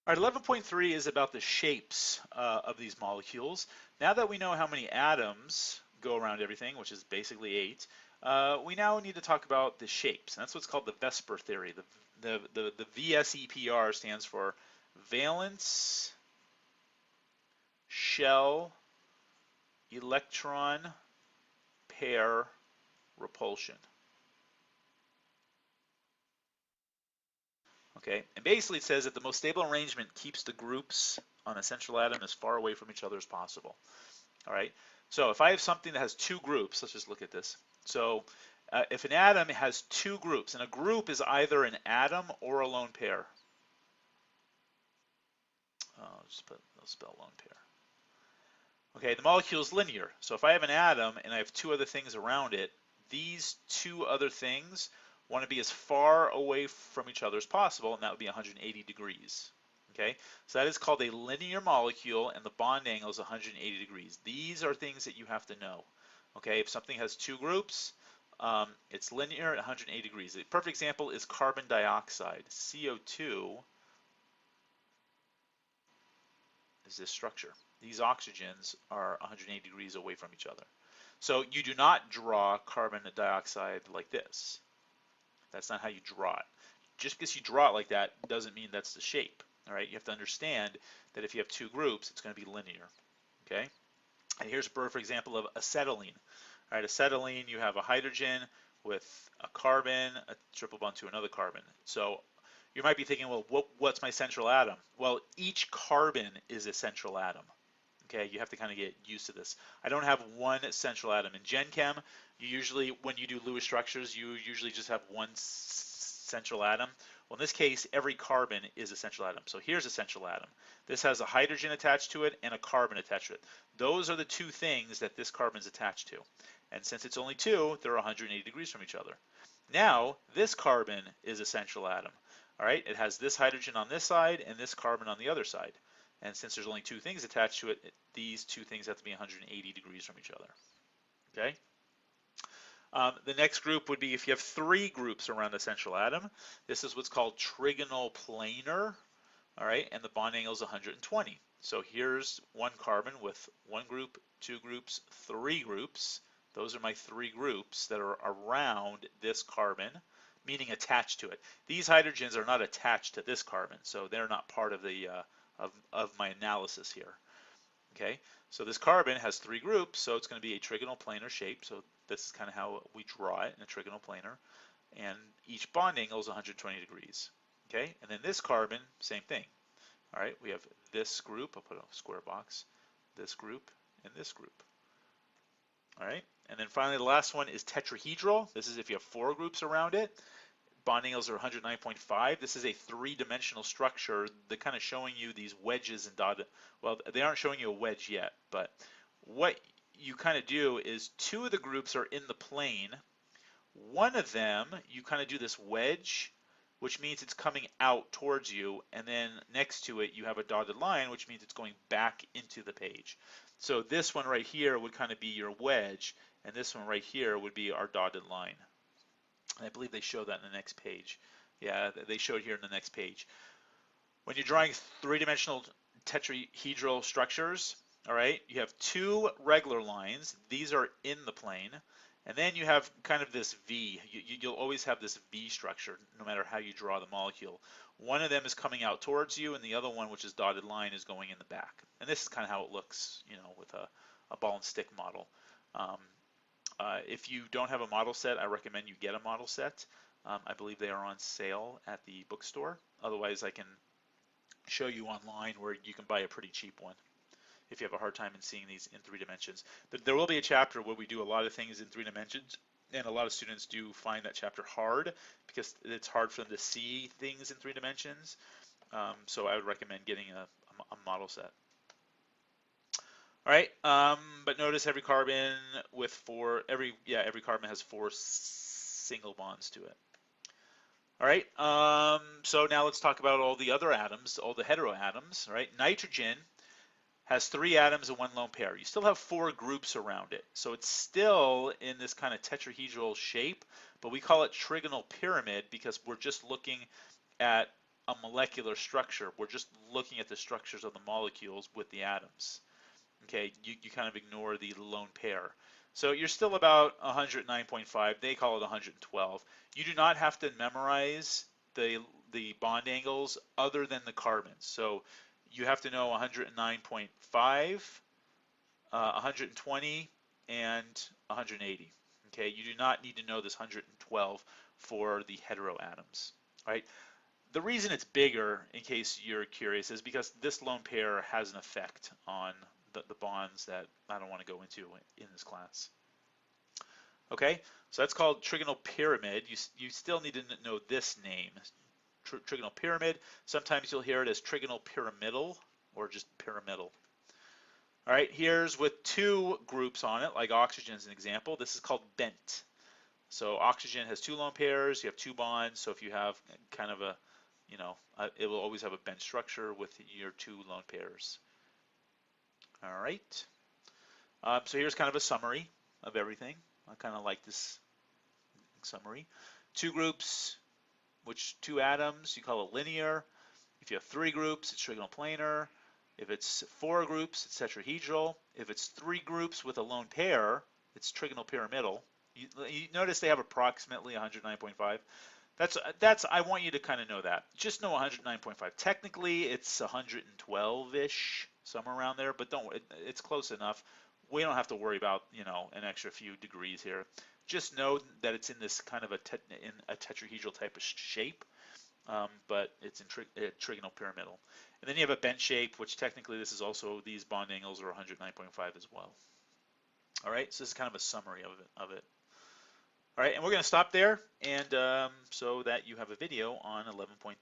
All right, 11.3 is about the shapes of these molecules. Now that we know how many atoms go around everything, which is basically 8, we now need to talk about the shapes. And that's what's called the Vsepr theory. The Vsepr stands for valence, shell, electron, pair, repulsion. Okay, and basically it says that the most stable arrangement keeps the groups on a central atom as far away from each other as possible. All right, so if I have something that has two groups, let's just look at this. So if an atom has two groups, and a group is either an atom or a lone pair. I'll spell lone pair. Okay, the molecule is linear. So if I have an atom and I have two other things around it, these two other things want to be as far away from each other as possible, and that would be 180 degrees. Okay, so that is called a linear molecule, and the bond angle is 180 degrees. These are things that you have to know. Okay, if something has two groups, it's linear at 180 degrees. A perfect example is carbon dioxide. CO2 is this structure. These oxygens are 180 degrees away from each other. So you do not draw carbon dioxide like this. That's not how you draw it. Just because you draw it like that doesn't mean that's the shape. All right, you have to understand that if you have two groups, it's going to be linear. Okay, and here's a perfect example of acetylene. All right, acetylene, you have a hydrogen with a carbon, a triple bond to another carbon. So you might be thinking, well, what's my central atom? Well, each carbon is a central atom. Okay, you have to kind of get used to this. I don't have one central atom. In Gen Chem, you usually, when you do Lewis structures, you usually just have one central atom. Well, in this case, every carbon is a central atom. So here's a central atom. This has a hydrogen attached to it and a carbon attached to it. Those are the two things that this carbon is attached to. And since it's only two, they're 180 degrees from each other. Now, this carbon is a central atom. All right, it has this hydrogen on this side and this carbon on the other side. And since there's only two things attached to it, these two things have to be 180 degrees from each other. Okay. The next group would be if you have three groups around a central atom. This is what's called trigonal planar. All right, and the bond angle is 120. So here's one carbon with one group, two groups, three groups. Those are my three groups that are around this carbon, meaning attached to it. These hydrogens are not attached to this carbon, so they're not part of the of my analysis here. Okay, so this carbon has three groups, so it's going to be a trigonal planar shape. So this is kind of how we draw it in a trigonal planar, and each bond angle is 120 degrees. Okay, and then this carbon, same thing. All right, we have this group. I'll put a square box. This group and this group. All right, and then finally the last one is tetrahedral. This is if you have four groups around it. Bond angles are 109.5. This is a three-dimensional structure. They're kind of showing you these wedges and dotted. Well, they aren't showing you a wedge yet, but what you kind of do is two of the groups are in the plane. One of them, you kind of do this wedge, which means it's coming out towards you, and then next to it you have a dotted line, which means it's going back into the page. So this one right here would kind of be your wedge, and this one right here would be our dotted line. And I believe they show that in the next page. Yeah, they show it here in the next page. When you're drawing three-dimensional tetrahedral structures, all right, you have two regular lines. These are in the plane. And then you have kind of this V. You'll always have this V structure no matter how you draw the molecule. One of them is coming out towards you, and the other one, which is dotted line, is going in the back. And this is kind of how it looks, you know, with a ball and stick model. If you don't have a model set, I recommend you get a model set. I believe they are on sale at the bookstore. Otherwise, I can show you online where you can buy a pretty cheap one if you have a hard time in seeing these in 3 dimensions. But there will be a chapter where we do a lot of things in 3 dimensions, and a lot of students do find that chapter hard because it's hard for them to see things in 3 dimensions. So I would recommend getting a model set. All right, but notice every carbon with every carbon has 4 single bonds to it. All right, so now let's talk about all the other atoms, all the heteroatoms. All right, nitrogen has 3 atoms and 1 lone pair. You still have 4 groups around it, so it's still in this kind of tetrahedral shape, but we call it trigonal pyramid because we're just looking at a molecular structure. We're just looking at the structures of the molecules with the atoms. Okay, you kind of ignore the lone pair. So you're still about 109.5. They call it 112. You do not have to memorize the bond angles other than the carbons. So you have to know 109.5, 120, and 180. Okay, you do not need to know this 112 for the heteroatoms. All right. The reason it's bigger, in case you're curious, is because this lone pair has an effect on the bonds that I don't want to go into in this class. Okay, so that's called Trigonal Pyramid. You still need to know this name, Trigonal Pyramid. Sometimes you'll hear it as Trigonal Pyramidal or just pyramidal. All right, here's with two groups on it, like oxygen as an example. This is called bent. So oxygen has two lone pairs, you have two bonds, so if you have kind of a, it will always have a bent structure with your two lone pairs. All right, so here's kind of a summary of everything. I kind of like this summary. Two groups, which two atoms, you call it linear. If you have three groups, it's trigonal planar. If it's four groups, it's tetrahedral. If it's three groups with a lone pair, it's trigonal pyramidal. You notice they have approximately 109.5. That's I want you to kind of know that. Just know 109.5. Technically, it's 112-ish, somewhere around there, but it's close enough. We don't have to worry about, an extra few degrees here. Just know that it's in this kind of a tetrahedral type of shape, but it's in trigonal pyramidal. And then you have a bent shape, which technically this is also, these bond angles are 109.5 as well. All right, so this is kind of a summary of it. All right, and we're going to stop there, and so that you have a video on 11.3.